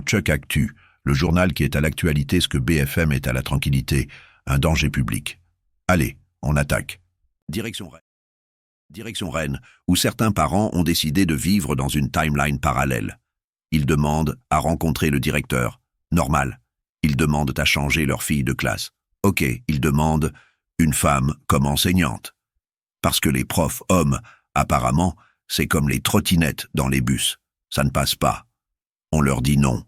Chuck Actu, le journal qui est à l'actualité ce que BFM est à la tranquillité, un danger public. Allez, on attaque. Direction Rennes. Direction Rennes, où certains parents ont décidé de vivre dans une timeline parallèle. Ils demandent à rencontrer le directeur. Normal. Ils demandent à changer leur fille de classe. Ok, ils demandent une femme comme enseignante. Parce que les profs hommes, apparemment, c'est comme les trottinettes dans les bus. Ça ne passe pas. On leur dit non.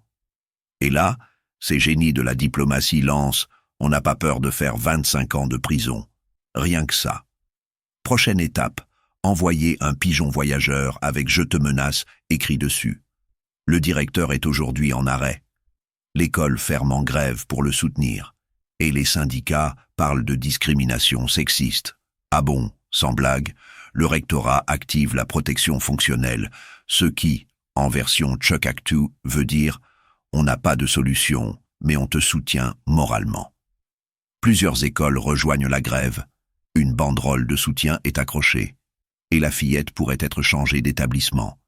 Et là, ces génies de la diplomatie lancent « On n'a pas peur de faire 25 ans de prison ». Rien que ça. Prochaine étape, envoyer un pigeon voyageur avec « Je te menace » écrit dessus. Le directeur est aujourd'hui en arrêt. L'école ferme en grève pour le soutenir. Et les syndicats parlent de discrimination sexiste. Ah bon, sans blague, le rectorat active la protection fonctionnelle, ce qui, en version Chuck Actu, veut dire « On n'a pas de solution, mais on te soutient moralement ». Plusieurs écoles rejoignent la grève. Une banderole de soutien est accrochée. Et la fillette pourrait être changée d'établissement.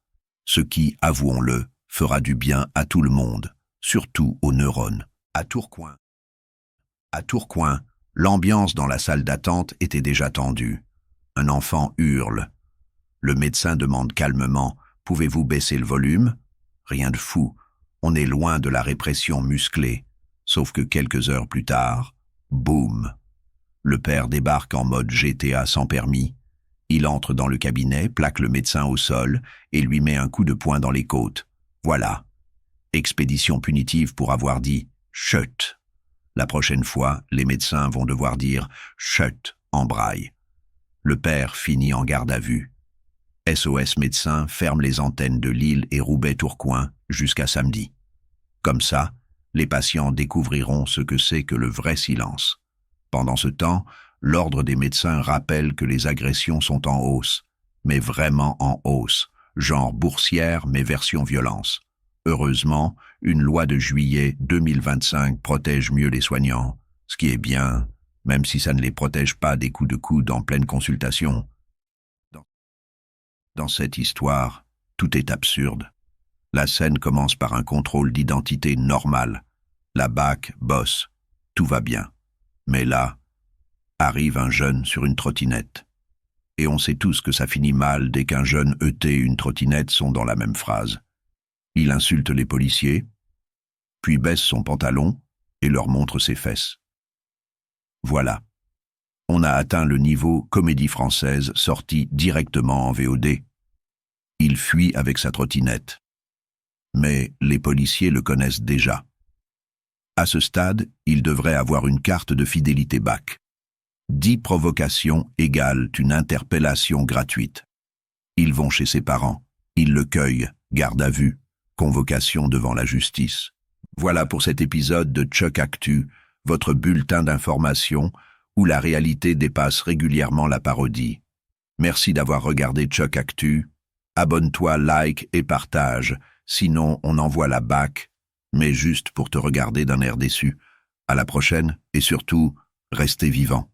Ce qui, avouons-le, fera du bien à tout le monde, surtout aux neurones. À Tourcoing, l'ambiance dans la salle d'attente était déjà tendue. Un enfant hurle. Le médecin demande calmement « Pouvez-vous baisser le volume ?» Rien de fou, on est loin de la répression musclée. Sauf que quelques heures plus tard, boum. Le père débarque en mode GTA sans permis. Il entre dans le cabinet, plaque le médecin au sol et lui met un coup de poing dans les côtes. Voilà. Expédition punitive pour avoir dit « chut ». La prochaine fois, les médecins vont devoir dire « chut » en braille. Le père finit en garde à vue. SOS Médecins ferme les antennes de Lille et Roubaix-Tourcoing jusqu'à samedi. Comme ça, les patients découvriront ce que c'est que le vrai silence. Pendant ce temps, l'Ordre des médecins rappelle que les agressions sont en hausse, mais vraiment en hausse, genre boursière mais version violence. Heureusement, une loi de juillet 2025 protège mieux les soignants, ce qui est bien, même si ça ne les protège pas des coups de coude en pleine consultation. Dans cette histoire, tout est absurde. La scène commence par un contrôle d'identité normal. La BAC bosse, tout va bien. Mais là, arrive un jeune sur une trottinette. Et on sait tous que ça finit mal dès qu'un jeune ET et une trottinette sont dans la même phrase. Il insulte les policiers, puis baisse son pantalon et leur montre ses fesses. Voilà. On a atteint le niveau comédie française sortie directement en VOD. Il fuit avec sa trottinette. Mais les policiers le connaissent déjà. À ce stade, il devrait avoir une carte de fidélité BAC. 10 provocations égale une interpellation gratuite. Ils vont chez ses parents. Ils le cueillent, garde à vue, convocation devant la justice. Voilà pour cet épisode de Chuck Actu, votre bulletin d'information où la réalité dépasse régulièrement la parodie. Merci d'avoir regardé Chuck Actu. Abonne-toi, like et partage, sinon on envoie la BAC, mais juste pour te regarder d'un air déçu. À la prochaine et surtout, restez vivants.